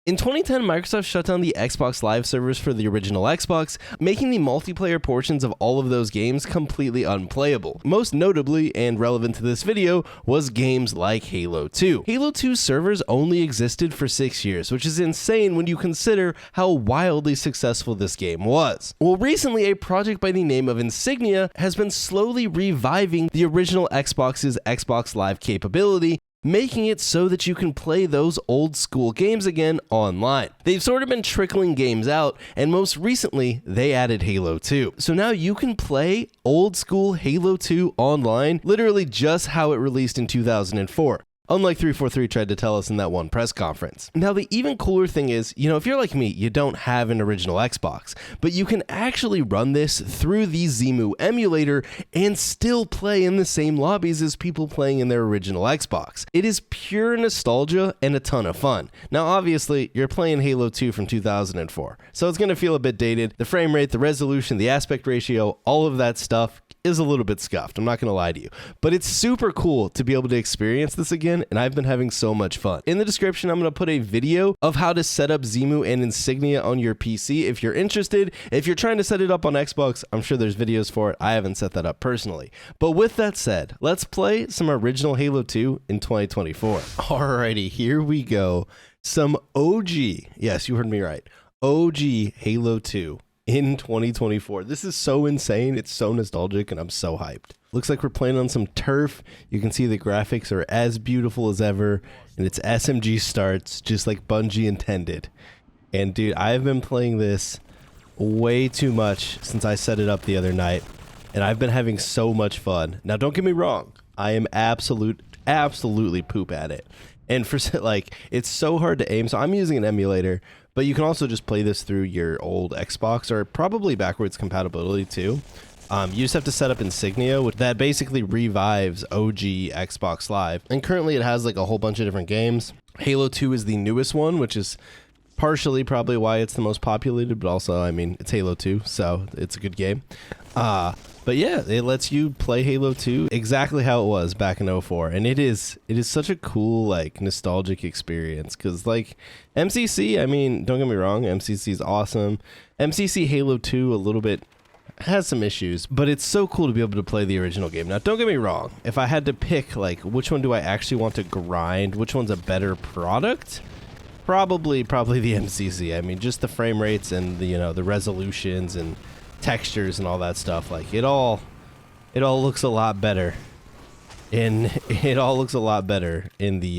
In 2010, Microsoft shut down the Xbox Live servers for the original Xbox, making the multiplayer portions of all of those games completely unplayable. Most notably, and relevant to this video, was games like Halo 2. Halo 2's servers only existed for 6 years, which is insane when you consider how wildly successful this game was. Well, recently, a project by the name of Insignia has been slowly reviving the original Xbox's Xbox Live capability, making it so that you can play those old school games again online. They've sort of been trickling games out, and most recently, they added Halo 2. So now you can play old school Halo 2 online, literally just how it released in 2004. Unlike 343 tried to tell us in that one press conference. Now, the even cooler thing is, if you're like me, you don't have an original Xbox, but you can actually run this through the Zemu emulator and still play in the same lobbies as people playing in their original Xbox. It is pure nostalgia and a ton of fun. Now, obviously, you're playing Halo 2 from 2004, so it's going to feel a bit dated. The frame rate, the resolution, the aspect ratio, all of that stuff is a little bit scuffed. I'm not going to lie to you, but it's super cool to be able to experience this again, and I've been having so much fun. In the description, I'm going to put a video of how to set up Zemu and Insignia on your PC if you're interested. If you're trying to set it up on Xbox, I'm sure there's videos for it. I haven't set that up personally. But with that said, let's play some original Halo 2 in 2024. Alrighty, here we go. Some OG, yes, you heard me right, OG Halo 2. In 2024. This is so insane. It's so nostalgic, and I'm so hyped. Looks like we're playing on some turf. You can see the graphics are as beautiful as ever, and it's SMG starts just like Bungie intended. And dude, I've been playing this way too much since I set it up the other night, and I've been having so much fun. Now, don't get me wrong. I am absolutely poop at it. And for it's so hard to aim. So I'm using an emulator, but you can also just play this through your old Xbox, or probably backwards compatibility too. You just have to set up Insignia, which that basically revives OG Xbox Live. And currently it has like a whole bunch of different games. Halo 2 is the newest one, which is partially probably why it's the most populated, but also, I mean, it's Halo 2, so it's a good game. But yeah, it lets you play Halo 2 exactly how it was back in 04, and it is such a cool, like, nostalgic experience, because, like, MCC, I mean, don't get me wrong, MCC is awesome. MCC Halo 2 a little bit has some issues, but it's so cool to be able to play the original game. Now, don't get me wrong, if I had to pick, like, which one do I actually want to grind, which one's a better product, probably the MCC. I mean, just the frame rates and the, the resolutions and textures and all that stuff, like it all looks a lot better in the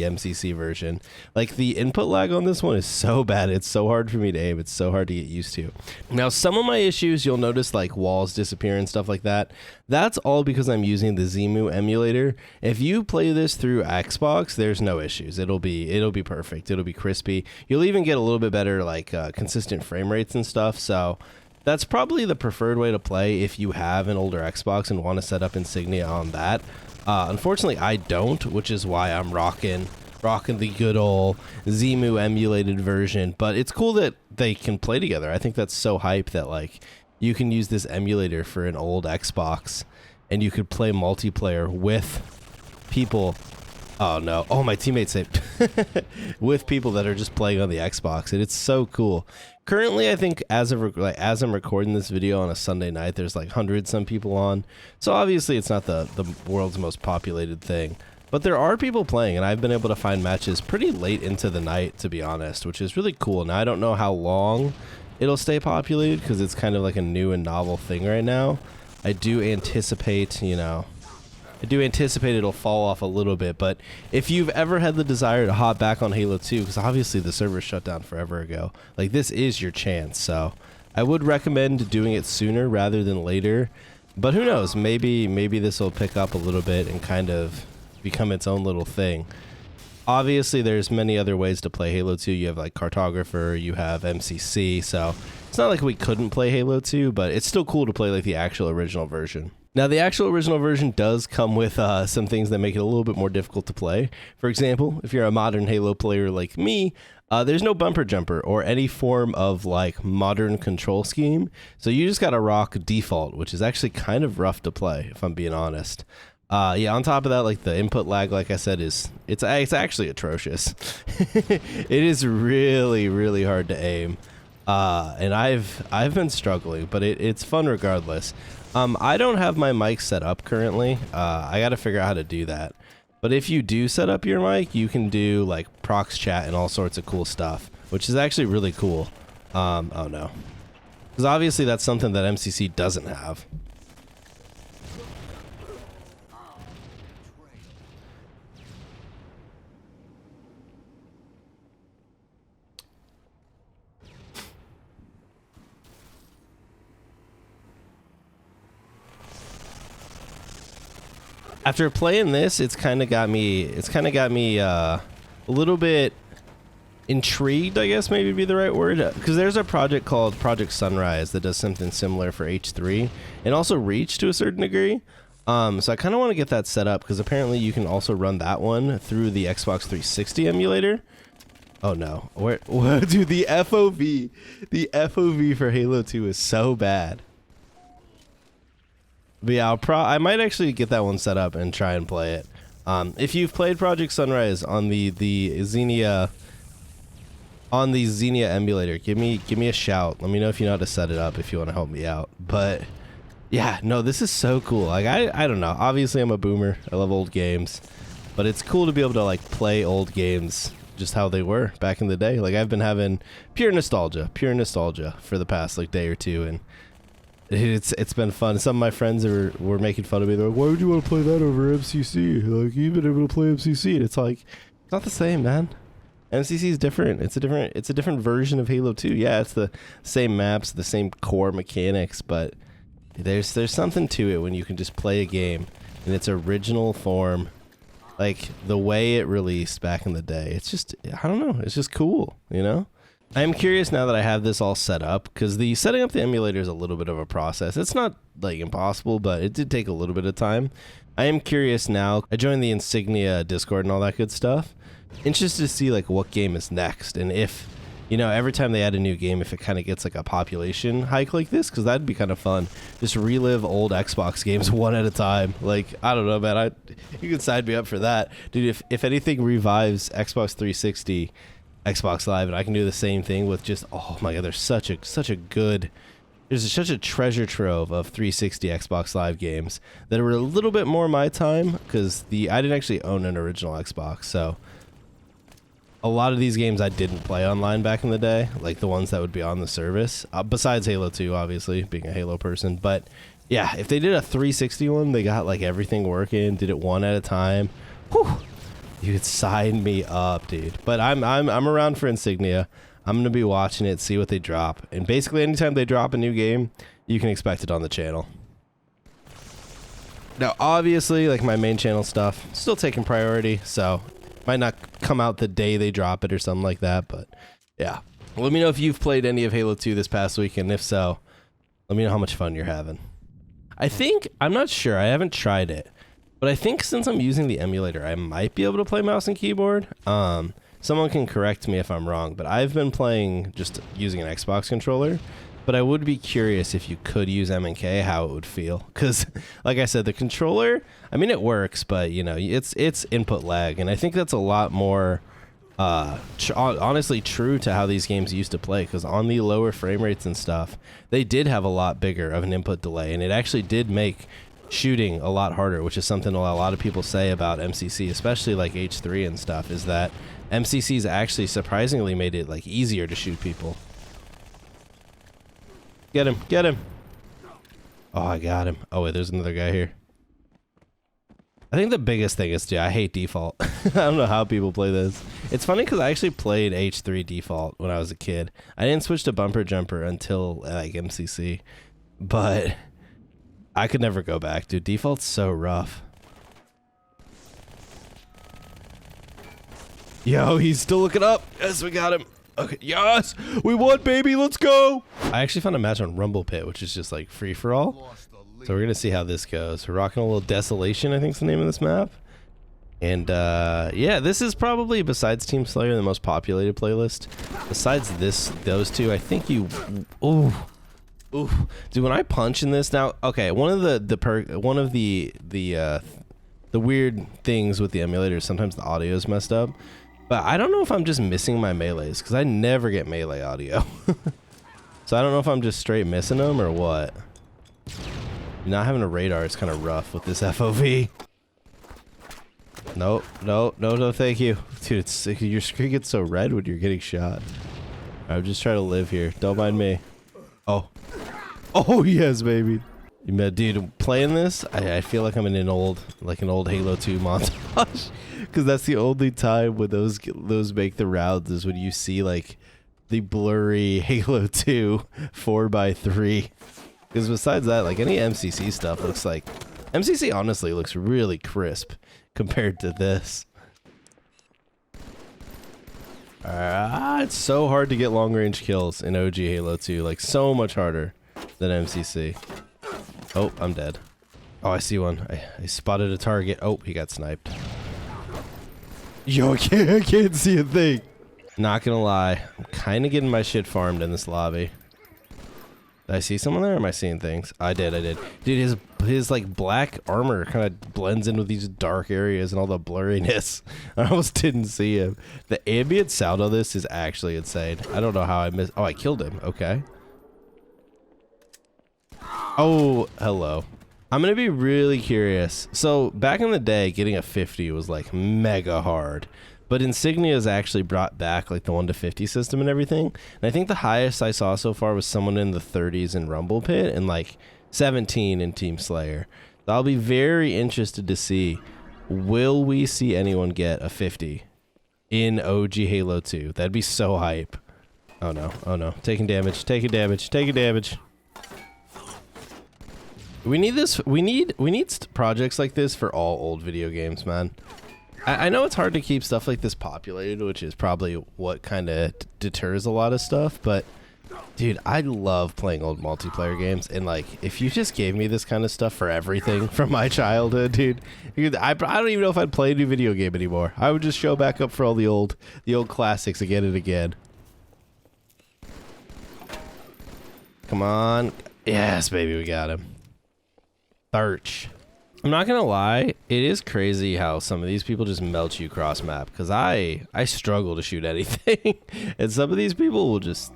MCC version. Like, the input lag on this one is so bad. It's so hard for me to aim. It's so hard to get used to. Now, some of my issues, you'll notice like walls disappear and stuff like that. That's all because I'm using the Zemu emulator. If you play this through Xbox, there's no issues. It'll be perfect. It'll be crispy. You'll even get a little bit better like consistent frame rates and stuff. So that's probably the preferred way to play if you have an older Xbox and want to set up Insignia on that. Unfortunately, I don't, which is why I'm rocking the good old Zemu emulated version. But it's cool that they can play together. I think that's so hype that, like, you can use this emulator for an old Xbox and you could play multiplayer with people. Oh no, oh, my teammates say with people that are just playing on the Xbox, and it's so cool. Currently, I think as I'm recording this video on a Sunday night, there's like 100 some people on. So obviously it's not the world's most populated thing, but there are people playing, and I've been able to find matches pretty late into the night, to be honest, which is really cool. Now, I don't know how long it'll stay populated because it's kind of like a new and novel thing right now. I do anticipate, it'll fall off a little bit, but if you've ever had the desire to hop back on Halo 2, because obviously the server shut down forever ago, like, this is your chance. So I would recommend doing it sooner rather than later, but who knows, maybe this will pick up a little bit and kind of become its own little thing. Obviously there's many other ways to play Halo 2. You have like Cartographer, you have MCC, so it's not like we couldn't play Halo 2, but it's still cool to play like the actual original version. Now, the actual original version does come with some things that make it a little bit more difficult to play. For example, if you're a modern Halo player like me, there's no bumper jumper or any form of like modern control scheme. So you just got to rock default, which is actually kind of rough to play, if I'm being honest. Yeah, on top of that, like the input lag, like I said, it's actually atrocious. It is really, really hard to aim. And I've been struggling, but it's fun regardless. I don't have my mic set up currently. I got to figure out how to do that. But if you do set up your mic, you can do like prox chat and all sorts of cool stuff, which is actually really cool. Oh no. Because obviously that's something that MCC doesn't have. After playing this, it's kind of got me a little bit intrigued, I guess maybe be the right word, because there's a project called Project Sunrise that does something similar for H3 and also Reach to a certain degree. So I kind of want to get that set up because apparently you can also run that one through the Xbox 360 emulator. Oh no, where dude, the FOV for Halo 2 is so bad. But yeah, I might actually get that one set up and try and play it. If you've played Project Sunrise on the Xenia emulator, give me a shout. Let me know if you know how to set it up if you want to help me out. But yeah, no, this is so cool. Like I don't know. Obviously, I'm a boomer. I love old games, but it's cool to be able to like play old games just how they were back in the day. Like I've been having pure nostalgia for the past like day or two, and it's been fun. Some of my friends were making fun of me. They're like, why would you want to play that over MCC? Like, you've been able to play MCC. And it's like, it's not the same, man. MCC is different. It's a different version of Halo 2. Yeah, it's the same maps, the same core mechanics, but there's something to it when you can just play a game in its original form, like the way it released back in the day. It's just, I don't know, it's just cool, you know? I am curious now that I have this all set up, because the setting up the emulator is a little bit of a process. It's not like impossible, but it did take a little bit of time. I am curious now. I joined the Insignia Discord and all that good stuff. Interested to see like what game is next, and if, you know, every time they add a new game, if it kind of gets like a population hike like this, because that'd be kind of fun. Just relive old Xbox games one at a time. Like, I don't know, man. You can sign me up for that, dude. If anything revives Xbox 360. Xbox Live, and I can do the same thing with just, oh my god, there's such a treasure trove of 360 Xbox Live games that were a little bit more my time, because I didn't actually own an original Xbox, so a lot of these games I didn't play online back in the day, like the ones that would be on the service, besides Halo 2, obviously, being a Halo person. But yeah, if they did a 360 one, they got like everything working, did it one at a time, whew. You could sign me up, dude. But I'm around for Insignia. I'm gonna be watching it, see what they drop, and basically anytime they drop a new game, you can expect it on the channel. Now, obviously, like my main channel stuff, still taking priority, so might not come out the day they drop it or something like that. But yeah, let me know if you've played any of Halo 2 this past week, and if so, let me know how much fun you're having. I'm not sure. I haven't tried it. But I think since I'm using the emulator, I might be able to play mouse and keyboard. Someone can correct me if I'm wrong, but I've been playing just using an Xbox controller. But I would be curious if you could use M&K, how it would feel. Because, like I said, the controller, I mean, it works, but, you know, it's input lag. And I think that's a lot more, honestly, true to how these games used to play. Because on the lower frame rates and stuff, they did have a lot bigger of an input delay. And it actually did make shooting a lot harder, which is something a lot of people say about MCC, especially like H3 and stuff, is that MCC's actually surprisingly made it like easier to shoot people. Get him. Oh, I got him. Oh wait, there's another guy here. I think the biggest thing is, I hate default. I don't know how people play this. It's funny because I actually played H3 default when I was a kid. I didn't switch to bumper jumper until like MCC, but I could never go back, dude. Default's so rough. Yo, he's still looking up. Yes, we got him. Okay, yes, we won, baby. Let's go. I actually found a match on Rumble Pit, which is just like free for all. So we're gonna see how this goes. We're rocking a little Desolation, I think's the name of this map. And yeah, this is probably, besides Team Slayer, the most populated playlist. Besides those two, I think you. Ooh, dude, when I punch in this now, okay, one of the the weird things with the emulator, sometimes the audio is messed up. But I don't know if I'm just missing my melees, because I never get melee audio. So I don't know if I'm just straight missing them or what. Not having a radar is kind of rough with this FOV. No, thank you. Dude, your screen gets so red when you're getting shot. I'm just trying to live here. Don't mind me. Oh. Oh, yes, baby. Dude, playing this, I feel like I'm in an old Halo 2 montage. Because that's the only time when those make the rounds is when you see, like, the blurry Halo 2 4x3. Because besides that, like, any MCC stuff looks like... MCC honestly looks really crisp compared to this. It's so hard to get long-range kills in OG Halo 2. Like, so much harder than MCC. Oh, I'm dead. Oh, I see one. I spotted a target. Oh, he got sniped. Yo, I can't see a thing. Not gonna lie. I'm kind of getting my shit farmed in this lobby. Did I see someone there or am I seeing things? I did. Dude, his like black armor kind of blends in with these dark areas and all the blurriness. I almost didn't see him. The ambient sound of this is actually insane. I don't know how I missed. Oh, I killed him. Okay. Oh, hello. I'm gonna be really curious. So back in the day, getting a 50 was like mega hard. But Insignia's actually brought back like the 1 to 50 system and everything. And I think the highest I saw so far was someone in the 30s in Rumble Pit and like 17 in Team Slayer. So I'll be very interested to see, will we see anyone get a 50 in OG Halo 2? That'd be so hype. Oh no, taking damage. We need this, we need projects like this for all old video games, man. I know it's hard to keep stuff like this populated, which is probably what kind of deters a lot of stuff, but dude, I love playing old multiplayer games, and like, if you just gave me this kind of stuff for everything from my childhood, dude, I don't even know if I'd play a new video game anymore. I would just show back up for all the old classics again and again. Come on. Yes, baby, we got him. Birch. I'm not gonna lie, it is crazy how some of these people just melt you cross map, because I struggle to shoot anything. And some of these people will just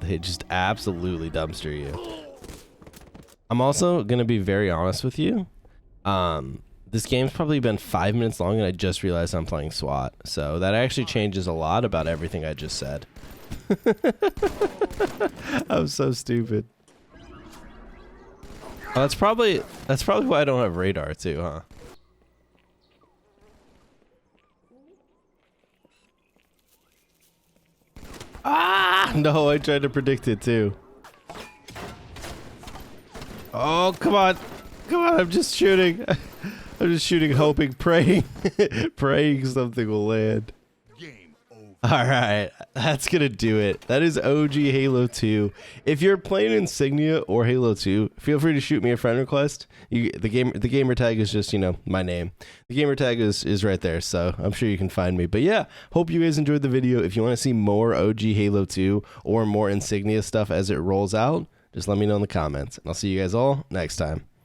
absolutely dumpster you. I'm also gonna be very honest with you. This game's probably been 5 minutes long and I just realized I'm playing SWAT. So that actually changes a lot about everything I just said. I'm so stupid. Oh, that's probably why I don't have radar too, huh? Ah! No, I tried to predict it too. Oh, come on. I'm just shooting. I'm just shooting, hoping, praying. Praying something will land. Alright, that's gonna do it. That is OG Halo 2. If you're playing Insignia or Halo 2, feel free to shoot me a friend request. The gamer tag is just, my name. The gamer tag is right there, so I'm sure you can find me. But yeah, hope you guys enjoyed the video. If you want to see more OG Halo 2 or more Insignia stuff as it rolls out, just let me know in the comments. And I'll see you guys all next time.